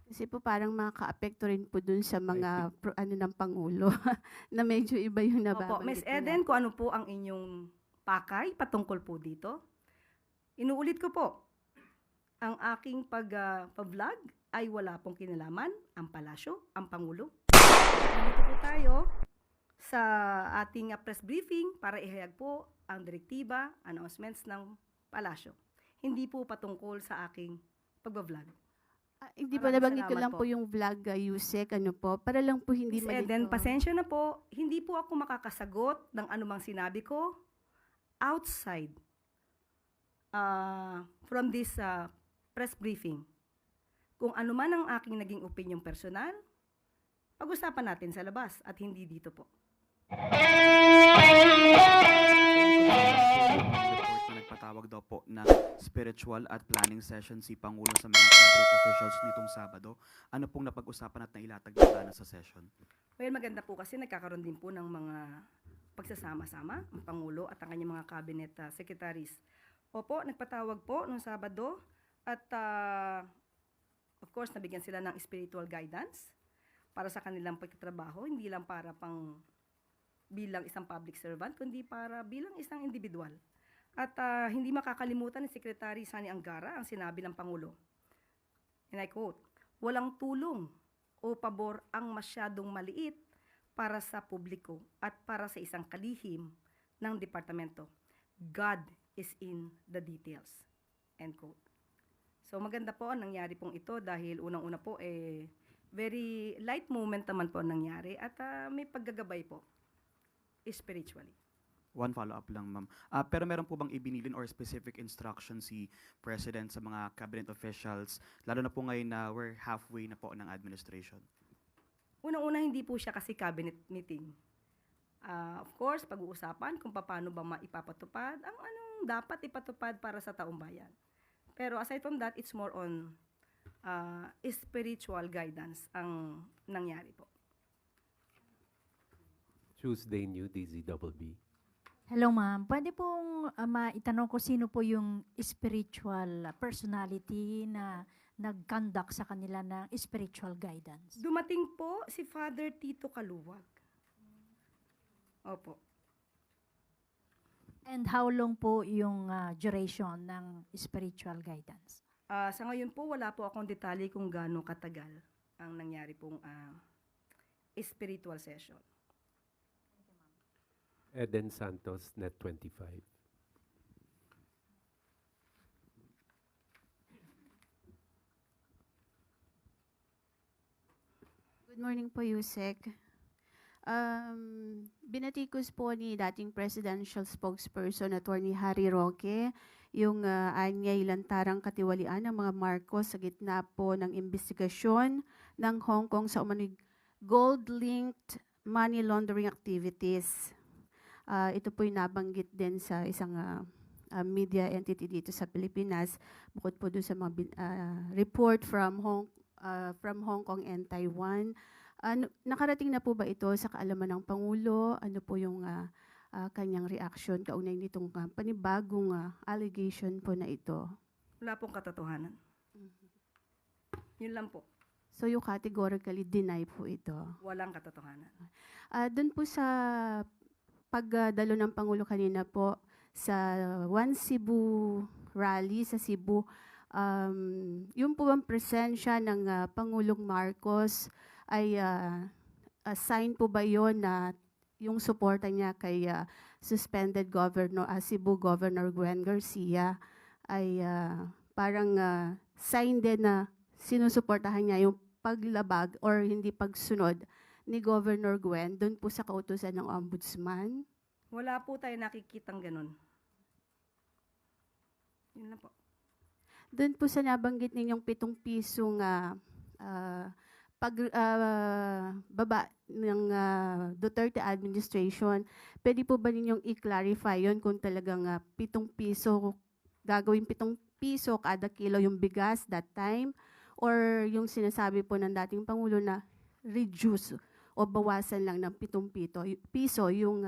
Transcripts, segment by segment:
Kasi po parang makakaapekto rin po dun sa mga ano ng Pangulo na medyo iba yung Opo, Ms. nababanggit nila. Eden, kung ano po ang inyong pakay patungkol po dito. Inuulit ko po, ang aking pag-vlog ay wala pong kinalaman ang palasyo, ang Pangulo. Nandito po tayo sa ating press briefing para ihayag po ang direktiba, announcements ng palasyo. Hindi po patungkol sa aking pag-vlog. Hindi po, Maraming nabanggit ko salamat lang po. po yung vlog, Yusek, ano po, para lang po hindi Ms. Eden, malito. pasensya na po, hindi po ako makakasagot ng anumang sinabi ko outside from this press briefing. Kung ano man ang aking naging opinion personal, pag-usapan natin sa labas at hindi dito po. Report na nagpatawag daw po ng spiritual at planning session si Pangulo sa mga cabinet officials nitong Sabado. Ano pong napag-usapan at nailatag na plano sa session? Well, maganda po kasi nagkakaroon din po ng mga pagsasama-sama ang Pangulo at ang kanyang mga cabinet secretaries. Opo, nagpatawag po noong Sabado at of course, nabigyan sila ng spiritual guidance para sa kanilang pagtatrabaho, hindi lang para pang bilang isang public servant, kundi para bilang isang individual. At hindi makakalimutan ni Secretary Sani Angara ang sinabi ng Pangulo. And I quote, "Walang tulong o pabor ang masyadong maliit para sa publiko at para sa isang kalihim ng departamento. God is in the details." End quote. So maganda po ang nangyari pong ito dahil unang-una po very light moment naman po ang nangyari at may paggagabay po spiritually. One follow-up lang, ma'am. Pero meron po bang ibinilin or specific instruction si President sa mga cabinet officials, lalo na po ngayon na we're halfway na po ng administration? Unang-una, hindi po siya kasi cabinet meeting. Of course, pag-uusapan kung paano ba maipapatupad ang anong dapat ipatupad para sa taong bayan. Pero aside from that, it's more on spiritual guidance ang nangyari po. Tuesday New DZBB. Hello ma'am, pwede pong maitanong ko sino po yung spiritual personality na nag-conduct sa kanila ng spiritual guidance? Dumating po si Father Tito Kaluwag. Opo. And how long po yung duration ng spiritual guidance? Sa ngayon po, wala po akong detalye kung gaano katagal ang nangyari pong spiritual session. Eden Santos, Net 25. Good morning po, Yusek. Binatikos po ni dating presidential spokesperson Attorney Harry Roque yung anyay lantarang katiwalian ng mga Marcos sa gitna po ng investigasyon ng Hong Kong sa umano'y gold-linked money laundering activities. Ito po yung nabanggit din sa isang media entity dito sa Pilipinas, bukod po doon sa mga report from Hong Kong and Taiwan. Nakarating na po ba ito sa kaalaman ng Pangulo? Ano po yung kanyang reaction kaugnay nitong panibagong allegation po na ito? Wala pong katotohanan. Yun lang po. So you categorically deny po ito? Walang katotohanan. Doon po sa pagdalo ng Pangulo kanina po sa One Cebu rally sa Cebu, yung po ang presensya ng Pangulong Marcos ay sign po ba yon na yung suporta niya kay suspended Cebu Governor Gwen Garcia ay parang sign din na sinusuportahan niya yung paglabag or hindi pagsunod ni Governor Gwen doon po sa kautusan ng Ombudsman? Wala po tayo nakikitang ganun. Yun lang po. Doon po sa nabanggit ninyong 7 pisong baba ng Duterte administration, pwede po ba ninyong i-clarify yon kung talagang 7 piso, gagawin 7 piso kada kilo yung bigas that time, or yung sinasabi po ng dating Pangulo na reduce o bawasan lang ng 7 piso yung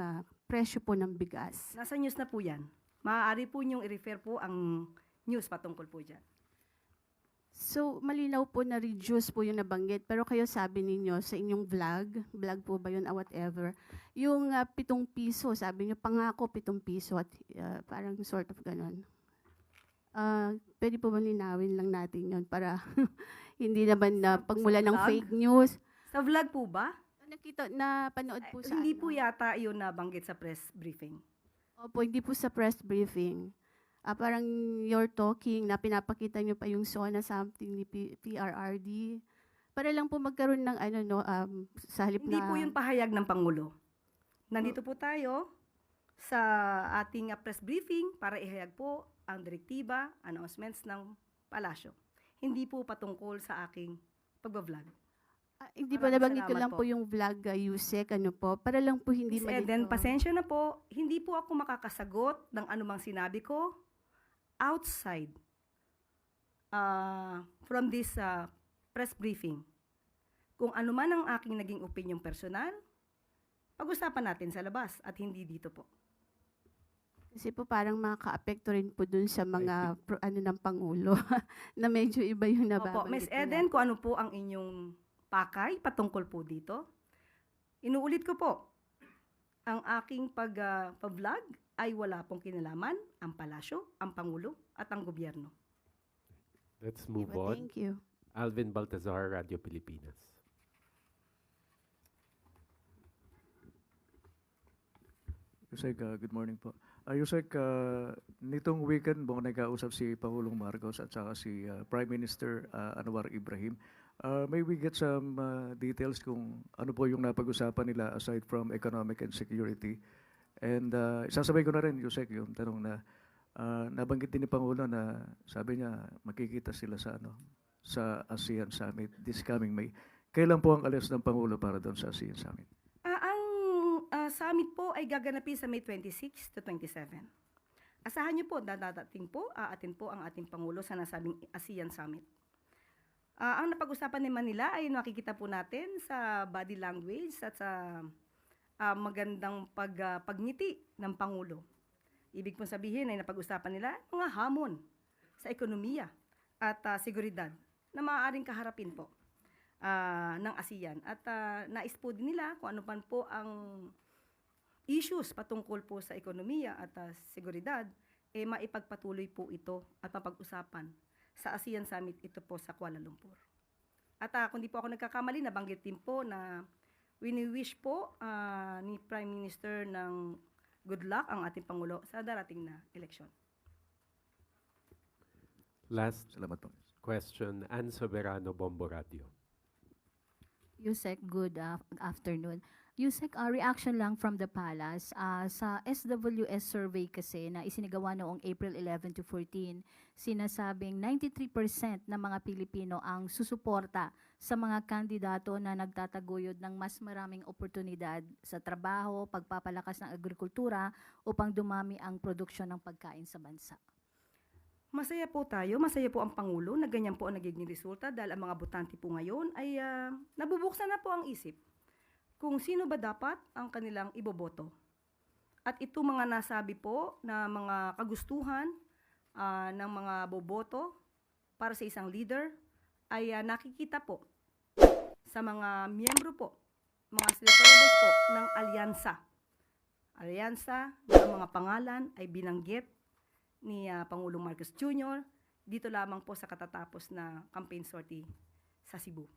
presyo po ng bigas? Nasa news na po yan. Maaari po niyong i-refer po ang news patungkol po dyan. So, malinaw po na reduce po yung nabanggit. Pero kayo sabi ninyo sa inyong vlog po ba yun or whatever, yung 7 piso, sabi nyo pangako 7 piso at parang sort of ganon. Pwede po ba linawin lang natin yun para hindi naman na pagmula ng vlog? fake news. Sa vlog po ba? Nakita, napanood po sa Hindi ano. po yata yun nabanggit sa press briefing. Opo, hindi po sa press briefing. Parang you're talking na pinapakita nyo pa yung SONA something ni PRRD. Para lang po magkaroon ng sa halip Hindi na... po yun pahayag ng Pangulo. Nandito po tayo sa ating press briefing para ihayag po ang direktiba, announcements ng palasyo. Hindi po patungkol sa aking pagbablog. hindi pa Maraming nabanggit ko salamat lang po po. yung vlog, Yusek, para lang po hindi Miss Eden, malito. pasensya na po, hindi po ako makakasagot ng anumang sinabi ko outside from this press briefing. Kung ano man ang aking naging opinion personal, pag-usapan natin sa labas at hindi dito po. Kasi po parang makaka-apekto rin po dun sa mga ng Pangulo na medyo iba yung Opo, nababanggit Miss nila. Eden, kung ano po ang inyong pakay patungkol po dito, inuulit ko po, ang aking pag-vlog ay wala pong kinalaman ang palasyo, ang Pangulo, at ang gobyerno. Let's Okay, move but on. thank you. Alvin Baltazar, Radio Pilipinas. Yusek, good morning po. Yusek, nitong weekend mo nagkausap si Pangulong Marcos at saka si Prime Minister Anwar Ibrahim. May we get some details kung ano po yung napag-usapan nila aside from economic and security? And sasabay ko na rin, Yusek, yung tanong na nabanggit din ni Pangulo na sabi niya makikita sila sa ASEAN Summit this coming May. Kailan po ang alis ng Pangulo para doon sa ASEAN Summit? Ang summit po ay gaganapin sa May 26 to 27. Asahan niyo po, dadating po, aatin po ang ating Pangulo sa nasabing ASEAN Summit. Ang napag-usapan naman nila ay nakikita po natin sa body language at sa magandang pagngiti ng Pangulo. Ibig pong sabihin ay napag-usapan nila mga hamon sa ekonomiya at seguridad na maaaring kaharapin po ng ASEAN. At nais po din nila kung ano man po ang issues patungkol po sa ekonomiya at seguridad, maipagpatuloy po ito at mapag-usapan sa ASEAN Summit ito po sa Kuala Lumpur. At kung di po ako nagkakamali, nabanggit din po na wini-wish po ni Prime Minister ng good luck ang ating Pangulo sa darating na eleksyon. Last Salamat po. question, Ann Soberano, Bombo Radio. Yusek, good afternoon. Yusek, reaction lang from the palace. Sa SWS survey kasi na isinigawa noong April 11 to 14, sinasabing 93% ng mga Pilipino ang susuporta sa mga kandidato na nagtataguyod ng mas maraming oportunidad sa trabaho, pagpapalakas ng agrikultura upang dumami ang produksyon ng pagkain sa bansa. Masaya po tayo, masaya po ang Pangulo na ganyan po ang nagiging resulta dahil ang mga botante po ngayon ay nabubuksan na po ang isip kung sino ba dapat ang kanilang iboboto. At ito mga nasabi po na mga kagustuhan ng mga boboto para sa isang leader ay nakikita po sa mga miyembro po, mga selectables po ng alyansa. Alyansa na ang mga pangalan ay binanggit ni Pangulong Marcos Jr. dito lamang po sa katatapos na campaign sortie sa Cebu.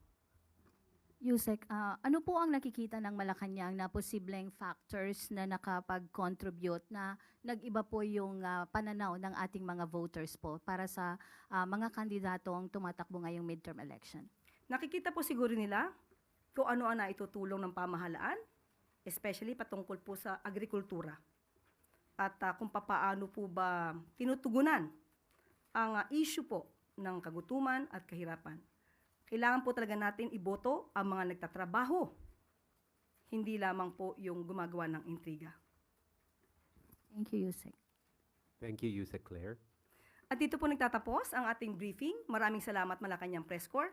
Yusek, ano po ang nakikita ng Malacanang na posibleng factors na nakapag-contribute na nag-iba po yung pananaw ng ating mga voters po para sa mga kandidatong tumatakbo ngayong midterm election? Nakikita po siguro nila kung ano ang naitutulong ng pamahalaan, especially patungkol po sa agrikultura. At kung papaano po ba tinutugunan ang issue po ng kagutuman at kahirapan. Kailangan po talaga natin iboto ang mga nagtatrabaho, hindi lamang po yung gumagawa ng intriga. Thank you, Yusek. Thank you, Yusek Claire. At dito po nagtatapos ang ating briefing. Maraming salamat Malacanang Press Corps.